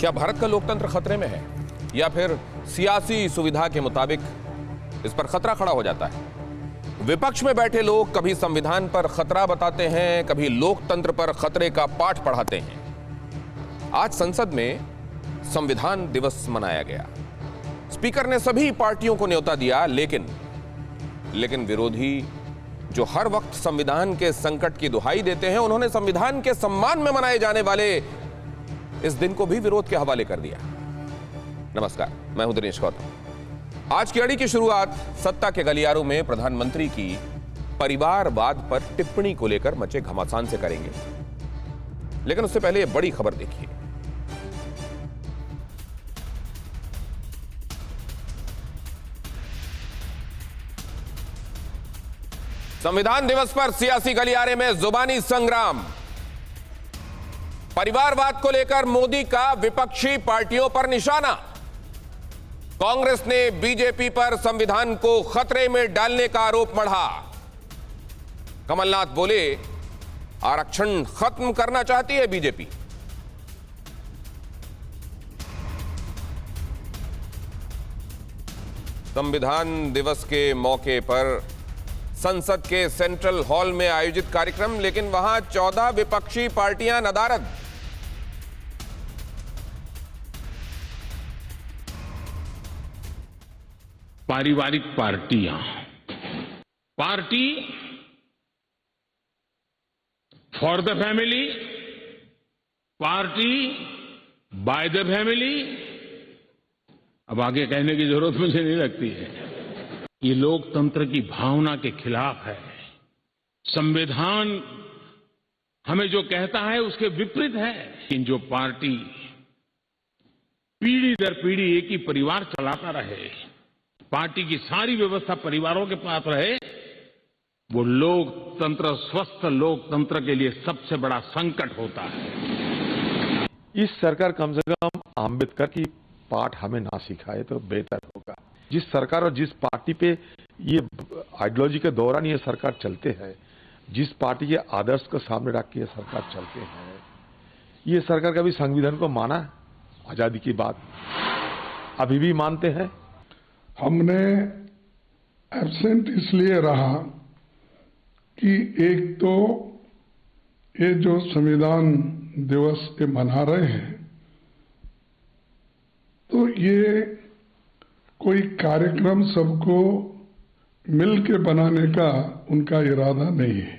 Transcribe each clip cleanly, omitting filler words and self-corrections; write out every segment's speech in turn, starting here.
क्या भारत का लोकतंत्र खतरे में है या फिर सियासी सुविधा के मुताबिक इस पर खतरा खड़ा हो जाता है? विपक्ष में बैठे लोग कभी संविधान पर खतरा बताते हैं, कभी लोकतंत्र पर खतरे का पाठ पढ़ाते हैं। आज संसद में संविधान दिवस मनाया गया। स्पीकर ने सभी पार्टियों को न्योता दिया, लेकिन विरोधी जो हर वक्त संविधान के संकट की दुहाई देते हैं, उन्होंने संविधान के सम्मान में मनाए जाने वाले इस दिन को भी विरोध के हवाले कर दिया। नमस्कार, मैं हूं दिनेश गौतम। आज की कड़ी की शुरुआत सत्ता के गलियारों में प्रधानमंत्री की परिवारवाद पर टिप्पणी को लेकर मचे घमासान से करेंगे, लेकिन उससे पहले यह बड़ी खबर देखिए। संविधान दिवस पर सियासी गलियारे में जुबानी संग्राम। परिवारवाद को लेकर मोदी का विपक्षी पार्टियों पर निशाना। कांग्रेस ने बीजेपी पर संविधान को खतरे में डालने का आरोप मढ़ा। कमलनाथ बोले, आरक्षण खत्म करना चाहती है बीजेपी। संविधान दिवस के मौके पर संसद के सेंट्रल हॉल में आयोजित कार्यक्रम, लेकिन वहां 14 विपक्षी पार्टियां नदारद। पारिवारिक party for the family, party by the family. अब आगे कहने की जरूरत मुझे नहीं लगती है। ये लोकतंत्र की भावना के खिलाफ है। संविधान हमें जो कहता है उसके विपरीत है। लेकिन जो पार्टी पीढ़ी दर पीढ़ी एक ही परिवार चलाता रहे, पार्टी की सारी व्यवस्था परिवारों के पास रहे, वो लोकतंत्र, स्वस्थ लोकतंत्र के लिए सबसे बड़ा संकट होता है। इस सरकार कम से कम आंबेडकर की पाठ हमें ना सिखाए तो बेहतर होगा। जिस सरकार और जिस पार्टी पे ये आइडियोलॉजी के दौरान ये सरकार चलते हैं, जिस पार्टी के आदर्श को सामने रख के ये सरकार चलते हैं, ये सरकार कभी संविधान को माना? आजादी की बात अभी भी मानते हैं। हमने एब्सेंट इसलिए रहा कि एक तो ये जो संविधान दिवस के मना रहे हैं, तो ये कोई कार्यक्रम सबको मिल के बनाने का उनका इरादा नहीं है।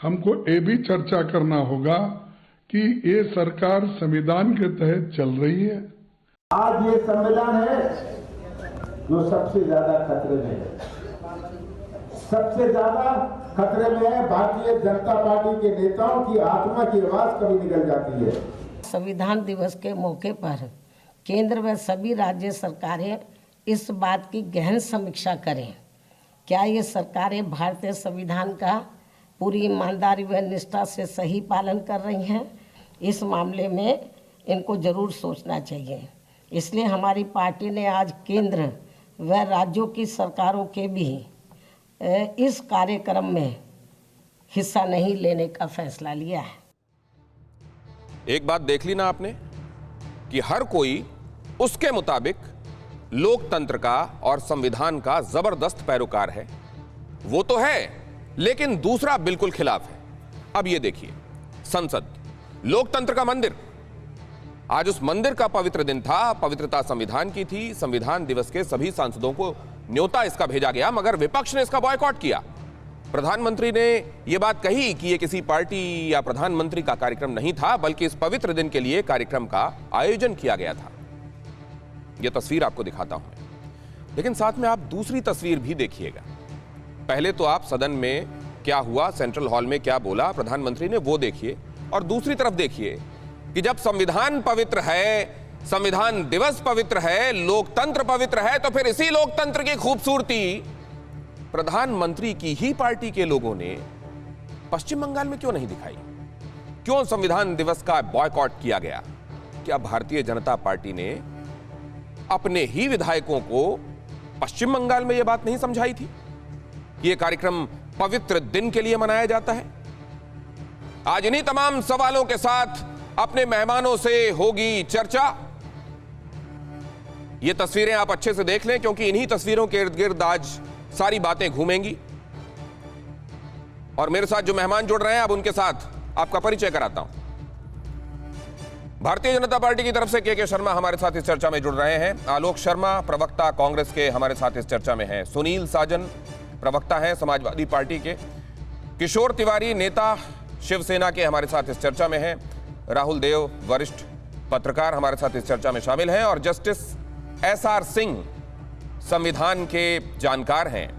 हमको ये भी चर्चा करना होगा कि ये सरकार संविधान के तहत चल रही है। आज ये संविधान है जो सबसे ज्यादा खतरे में है। सबसे ज्यादा खतरे में है। भारतीय जनता पार्टी के नेताओं की आत्मा की आवाज कभी निकल जाती है। संविधान दिवस के मौके पर केंद्र व सभी राज्य सरकारें इस बात की गहन समीक्षा करें, क्या ये सरकारें भारतीय संविधान का पूरी ईमानदारी व निष्ठा से सही पालन कर रही हैं। इस मामले में इनको जरूर सोचना चाहिए। इसलिए हमारी पार्टी ने आज केंद्र व राज्यों की सरकारों के भी इस कार्यक्रम में हिस्सा नहीं लेने का फैसला लिया है। एक बात देख ली ना आपने कि हर कोई उसके मुताबिक लोकतंत्र का और संविधान का जबरदस्त पैरोकार है। वो तो है, लेकिन दूसरा बिल्कुल खिलाफ है। अब ये देखिए, संसद लोकतंत्र का मंदिर, आज उस मंदिर का पवित्र दिन था। पवित्रता संविधान की थी। संविधान दिवस के सभी सांसदों को न्योता इसका भेजा गया, मगर विपक्ष ने इसका बॉयकॉट किया। प्रधानमंत्री ने यह बात कही कि यह किसी पार्टी या प्रधानमंत्री का कार्यक्रम नहीं था, बल्कि इस पवित्र दिन के लिए कार्यक्रम का आयोजन किया गया था। यह तस्वीर आपको दिखाता हूं मैं, लेकिन साथ में आप दूसरी तस्वीर भी देखिएगा। पहले तो आप सदन में क्या हुआ, सेंट्रल हॉल में क्या बोला प्रधानमंत्री ने, वो देखिए, और दूसरी तरफ देखिए कि जब संविधान पवित्र है, संविधान दिवस पवित्र है, लोकतंत्र पवित्र है, तो फिर इसी लोकतंत्र की खूबसूरती प्रधानमंत्री की ही पार्टी के लोगों ने पश्चिम बंगाल में क्यों नहीं दिखाई? क्यों संविधान दिवस का बॉयकॉट किया गया? क्या भारतीय जनता पार्टी ने अपने ही विधायकों को पश्चिम बंगाल में यह बात नहीं समझाई थी कि यह कार्यक्रम पवित्र दिन के लिए मनाया जाता है? आज इन्हीं तमाम सवालों के साथ अपने मेहमानों से होगी चर्चा। ये तस्वीरें आप अच्छे से देख लें, क्योंकि इन्हीं तस्वीरों के इर्द गिर्द आज सारी बातें घूमेंगी। और मेरे साथ जो मेहमान जुड़ रहे हैं, अब उनके साथ आपका परिचय कराता हूं। भारतीय जनता पार्टी की तरफ से के शर्मा हमारे साथ इस चर्चा में जुड़ रहे हैं। आलोक शर्मा, प्रवक्ता कांग्रेस के, हमारे साथ इस चर्चा में हैं। सुनील साजन, प्रवक्ता हैं समाजवादी पार्टी के। किशोर तिवारी, नेता शिवसेना के, हमारे साथ इस चर्चा में हैं। राहुल देव, वरिष्ठ पत्रकार, हमारे साथ इस चर्चा में शामिल हैं। और जस्टिस SR सिंह, संविधान के जानकार हैं।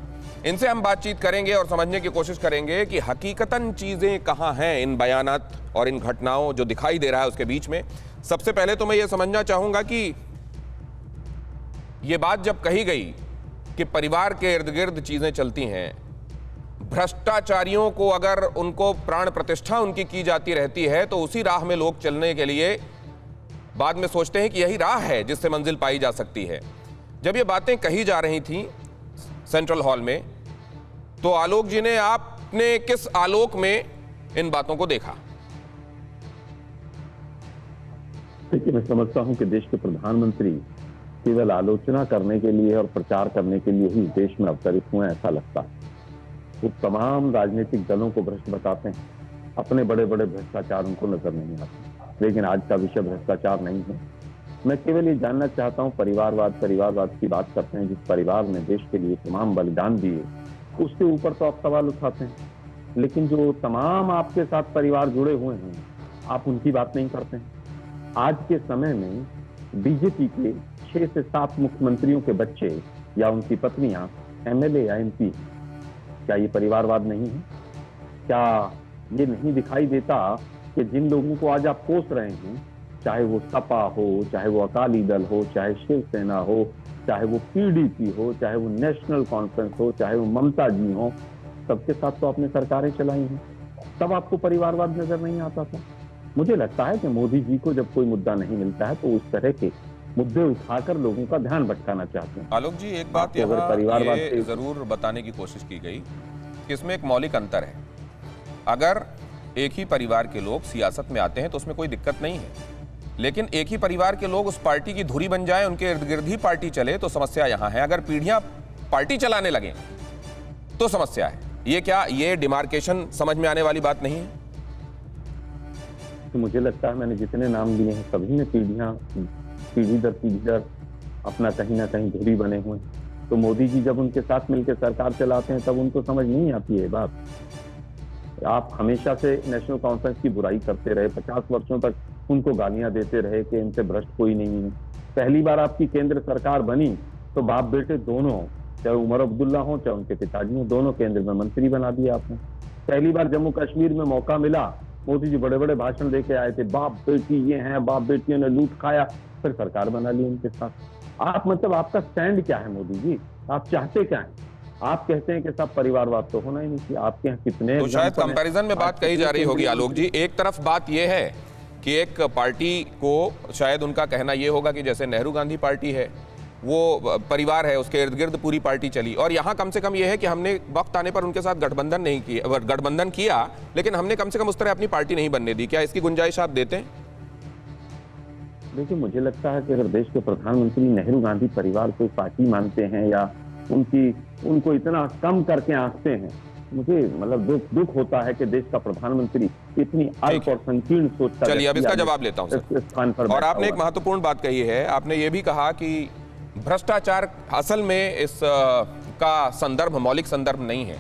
इनसे हम बातचीत करेंगे और समझने की कोशिश करेंगे कि हकीकतन चीजें कहां हैं इन बयानात और इन घटनाओं जो दिखाई दे रहा है उसके बीच में। सबसे पहले तो मैं ये समझना चाहूंगा कि ये बात जब कही गई कि परिवार के इर्द गिर्द चीजें चलती हैं, भ्रष्टाचारियों को अगर उनको प्राण प्रतिष्ठा उनकी की जाती रहती है तो उसी राह में लोग चलने के लिए बाद में सोचते हैं कि यही राह है जिससे मंजिल पाई जा सकती है। जब ये बातें कही जा रही थी सेंट्रल हॉल में, तो आलोक जी ने, आपने किस आलोक में इन बातों को देखा? देखिए, मैं समझता हूं कि देश के प्रधानमंत्री केवल आलोचना करने के लिए और प्रचार करने के लिए ही देश में अवतरित हुए, ऐसा लगता है। वो तमाम राजनीतिक दलों को भ्रष्ट बताते हैं, अपने बड़े बड़े भ्रष्टाचार उनको नजर नहीं आते। लेकिन आज का विषय भ्रष्टाचार नहीं है। मैं केवल ये जानना चाहता हूं, परिवारवाद की बात करते हैं। जिस परिवार ने देश के लिए तमाम बलिदान दिए, उसके ऊपर तो आप सवाल उठाते हैं, लेकिन जो तमाम आपके साथ परिवार जुड़े हुए हैं, आप उनकी बात नहीं करते हैं। आज के समय में बीजेपी के 6 से 7 मुख्यमंत्रियों के बच्चे या उनकी पत्नियां MLA या MP, क्या ये परिवारवाद नहीं है? क्या ये नहीं दिखाई देता कि जिन लोगों को आज आप कोस रहे हैं, चाहे वो सपा हो, चाहे वो अकाली दल हो, चाहे शिवसेना हो, चाहे वो PDP हो, चाहे वो नेशनल कॉन्फ्रेंस हो, चाहे वो ममता जी हो, सबके साथ तो आपने सरकारें चलाई हैं। तब आपको परिवारवाद नजर नहीं आता था। मुझे लगता है कि मोदी जी को जब कोई मुद्दा नहीं मिलता है तो उस तरह के मुद्दे उठाकर लोगों का ध्यान भटकाना चाहते हैं। आलोक जी, एक बात यहाँ ये जरूर बताने की कोशिश की गई कि इसमें एक मौलिक अंतर है। अगर एक ही परिवार के लोग सियासत में आते हैं तो उसमें कोई दिक्कत नहीं है, लेकिन एक ही परिवार के लोग उस पार्टी की धुरी बन जाएं, उनके इर्द गिर्द ही पार्टी चले, तो समस्या यहां है। अगर पीढ़ियां पार्टी चलाने लगे तो समस्या है। ये क्या, ये डिमार्केशन समझ में आने वाली बात नहीं है? तो मुझे लगता है मैंने जितने नाम लिए हैं, सभी में पीढ़ी दर अपना कहीं ना कहीं धुरी बने हुए। तो मोदी जी जब उनके साथ मिलकर सरकार चलाते हैं तब उनको समझ नहीं आती है बात। आप हमेशा से नेशनल कॉन्फ्रेंस की बुराई करते रहे, 50 वर्षों तक उनको गालियां देते रहे कि इनसे भ्रष्ट कोई नहीं है। पहली बार आपकी केंद्र सरकार बनी तो बाप बेटे दोनों, चाहे उमर अब्दुल्ला हो चाहे उनके पिताजी हो, दोनों केंद्र में मंत्री बना दिया आपने। पहली बार जम्मू कश्मीर में मौका मिला, मोदी जी बड़े बड़े भाषण देके आए थे, बाप बेटी ये हैं, बाप बेटियों ने लूट खाया, फिर सरकार बना ली उनके साथ। आप मतलब आपका स्टैंड क्या है मोदी जी? आप चाहते क्या है? आप कहते हैं कि सब परिवारवाद तो होना ही नहीं चाहिए। आपके यहाँ कितने, तो शायद कंपैरिजन में बात कही जा रही होगी आलोक जी। एक तरफ बात यह है कि एक पार्टी को शायद उनका कहना यह होगा कि जैसे नेहरू गांधी पार्टी है, वो परिवार है, उसके इर्द गिर्द पूरी पार्टी चली, और यहाँ कम से कम यह है कि हमने वक्त आने पर उनके साथ गठबंधन किया, लेकिन हमने कम से कम उस तरह अपनी पार्टी नहीं बनने दी। क्या इसकी गुंजाइश आप देते हैं? देखिए, मुझे लगता है कि अगर देश के प्रधानमंत्री नेहरू गांधी परिवार को पार्टी मानते हैं या उनको इतना कम करके आंकते हैं, मुझे मतलब दुख होता है कि देश का प्रधानमंत्री इतनी अल्प और संकीर्ण सोच का। चलिए, अब इसका जवाब लेता हूं सर। और आपने एक महत्वपूर्ण बात कही है, आपने ये भी कहा कि भ्रष्टाचार असल में इस का संदर्भ मौलिक संदर्भ नहीं है।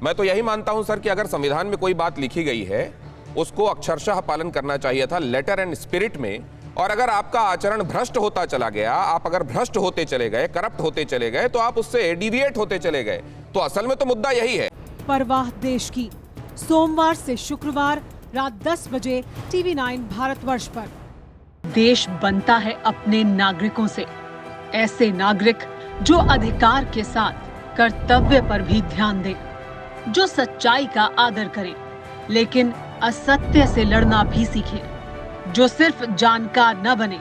मैं तो यही मानता हूं सर कि अगर संविधान में कोई बात लिखी गई है उसको अक्षरशः पालन करना चाहिए था, लेटर एंड स्पिरिट में। और अगर आपका आचरण भ्रष्ट होता चला गया, आप अगर भ्रष्ट होते चले गए, करप्ट होते चले गए, तो आप उससे डिविएट होते चले गए। तो असल में तो मुद्दा यही है। परवाह देश की, सोमवार से शुक्रवार रात 10 बजे TV9 भारतवर्ष पर। देश बनता है अपने नागरिकों से, ऐसे नागरिक जो अधिकार के साथ कर्तव्य पर भी ध्यान दें, जो सच्चाई का आदर करें लेकिन असत्य से लड़ना भी सीखें, जो सिर्फ जानकार न बने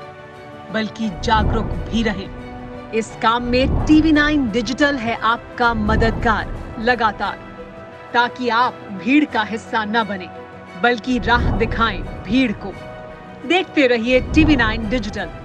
बल्कि जागरूक भी रहें। इस काम में TV9 डिजिटल है आपका मददगार लगातार, ताकि आप भीड़ का हिस्सा न बने बल्कि राह दिखाएं भीड़ को। देखते रहिए TV9 डिजिटल।